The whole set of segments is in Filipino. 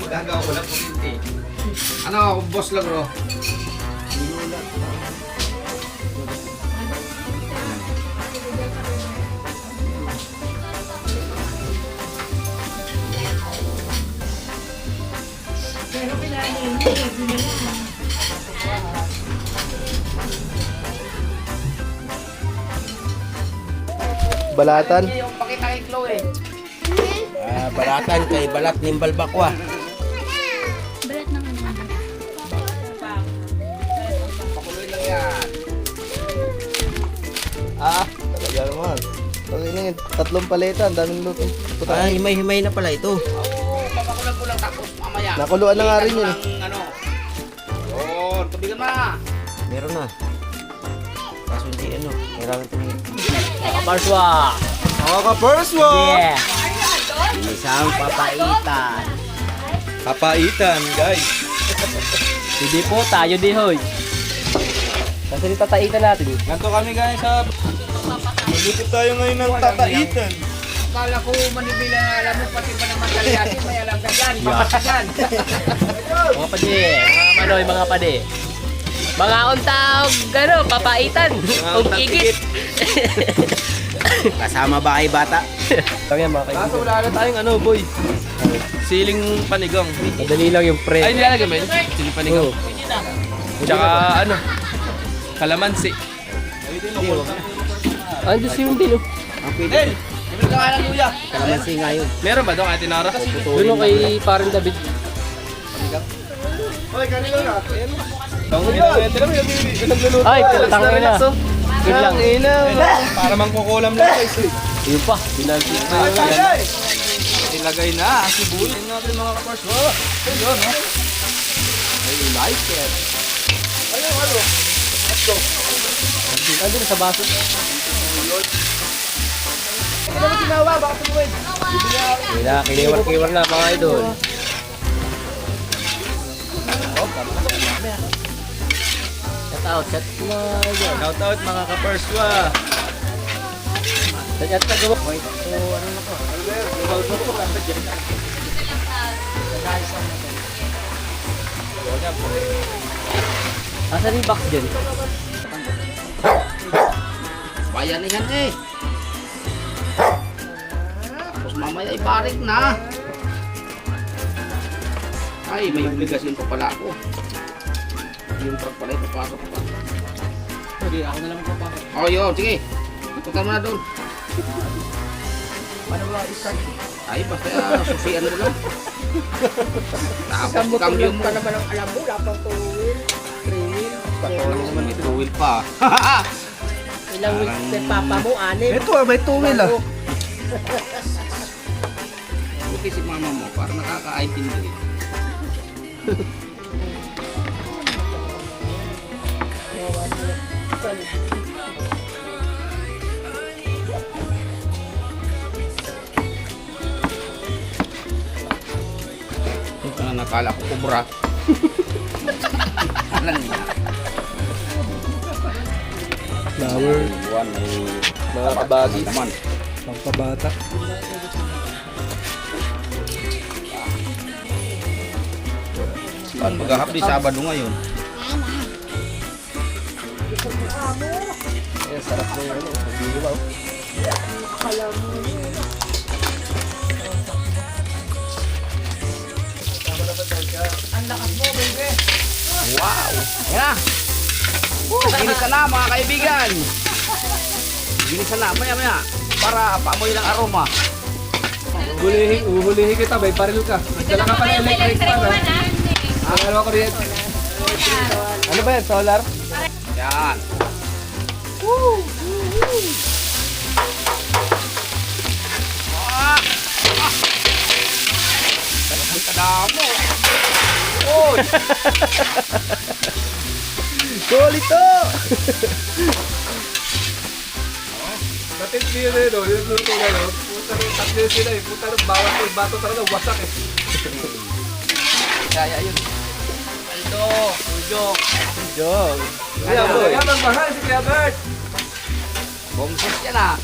magagawa ko lang kuminti. Ano, boss lang bro? Pero pinalin mo, hindi na lang. Balatan. Yung pakita kay Chloe. Balatan kay balat nimbal bakwa. Balat ng ano? Pakuloy lang yan. Talaga naman. Pag tatlong paleta, ang daming luto. Himay-himay na pala ito. Oo, papakulan ko lang tapos mamaya. Nakuluan na nga rin yun. Ano? Yun, tubigan mo na. Meron na. Kaso hindi ano, kailangan tumingin. Kaparswa! Mga kaperswa! Yeah! Isang papaitan. Kapaitan, guys. Hindi po, tayo di hoy. Kasi tataitan natin. Ganto kami guys sa... Malipit tayo ngayon ng tataitan. Akala ko manibila na alam mo, pati ba naman kalayasin, may alam ka dyan, mamasigan. Mga pade, mga manoy, mga pade. Mga untaog, gano, papaitan. Ug igit. Kasama ba kay bata? Tawag yan mga Kaso kaibigan. wala na tayong ano, boy. Siling panigang. Madali lang yung pre. Ay, nilalagay mo yun? Siling panigang. Oo. Tsaka ano, kalamansi. Andiyan si yung dilo. Ang pwede. Del, ibig ka nga ng luya. Kalamansi nga yun. Meron ba doon, Ate Nara? Doon kay parang David. Ay, putang ina. Yun lang. Para mangkukulam lang guys. Yun pa, binansi na yun. Ilagay na, sibuyas. Ayun natin mga kapars. Oh, ayun, no? I like it. Ano? Let's go. Andun sa baso. Ano mo sinawa? Baka tumuwid. Kaya kiniwar-kiwar na mga idol. Shout out, shout out. Shout out mga kaparswa. Shout out ka gawa. Asan yung box dyan? Bayan na yan eh. Tapos mamaya ibarik na. Ay, may obligasyon pa pala ako. Yung truck pala, ipapasok pa. Sige, ako na lang magpapakit. Oh, yun, sige. Tukan mo na doon. Ay, basta susian mo lang. Tapos cambio mo. naman ang alam mo, lapang tuwil. 3 wheel. Walang naman may two wheel pa. Ilang wheels kay papa mo, 6. Ito may tuwil ah. Buti si mama mo, para nakaka-intindi. Nakala ko kubra. Alam niya. Flower. Buwan may Mga kabagi. naman. Pangkabata. Saan maghahapdi Sabado ngayon? Ayan, sarap na yun. Pag-iwi ba? Wow! Ayan na! Ginisa na mga kaibigan! Ginisa na, maya-maya. Para paamoy ng aroma. Uhulihin kita, may baril ka. Dala ka pa ng electric fan ha. Ano ko rin? Ano ba yan? Solar? Yan. Ang kadamo. Oy! Solito! Matindi yun eh, no? Yung luto na, no? Puta rin, tatlo sila eh. Puta rin, bawat yung bato talaga, wasak eh. Kaya yun. Aldo, Tudyok. Jong. Kaya boy. Kaya magmahal si Kuya Bert. Bongsos yan ah.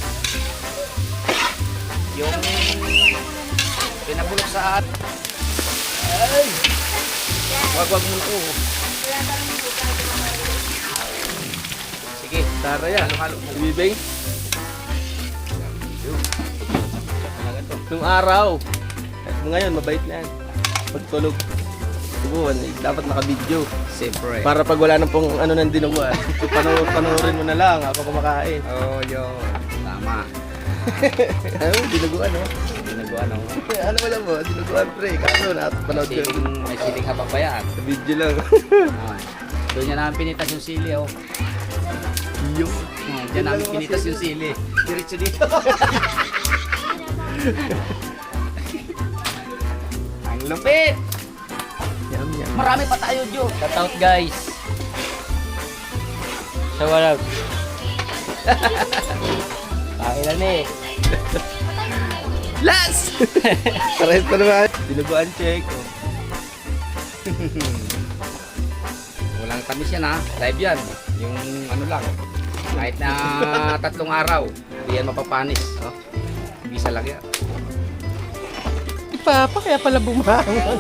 Yung pinabulok sa at Ay! Wag mo to. Sige, tara yan. Halo. Bibing. Nung araw. At ngayon, mabait na yan. Pagtulog. Subuhan, dapat naka-video. Siyempre. Para pag wala na pong ano nang dinuguan, panoorin mo na lang ako kumakain. Oh, yun. Tama. Ano, dinuguan oh. Ginagawa ng Ano wala mo, dinuguan pre. Kaso panood ko may siling habang pa yan. sa video lang. Ah, doon niya namin pinitas yung sili, oh. Yung. Diyan namin pinitas yung sili. Diretso dito. Ang lupit! Yum, yum. Marami pa tayo, Jo. Shout out guys. Shout out. Kain na eh. Last! Parehas pa naman. Dinuguan check. Oh. Walang tamis yan, ha. Live yan. Yung ano lang. Kahit na 3 araw, hindi yan mapapanis. Oh. Bisa lang yan. Papa, kaya pala bumangon.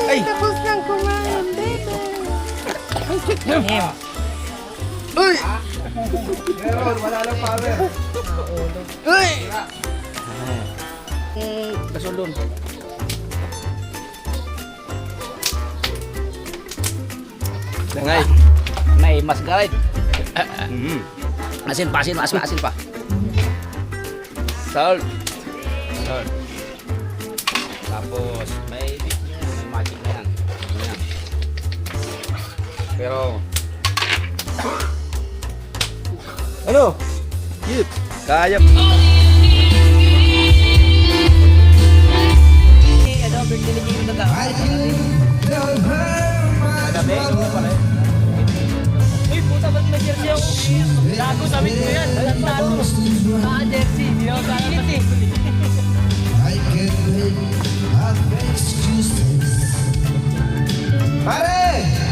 Ay! Tapos lang kumain, dito. Uy! Meron, wala lang power. Uy! Kasulon. Langay. May mas galit. Asin pa, asin pa. Salt. Salt. Tapos, may magic na yan. Ayan. Pero, Ano? Yip. Kaya. Uy, puta, ba't may jersey ako? Gago, sabi ko yan. Walang talo. Jersey. Hindi ako talo pati. Pare!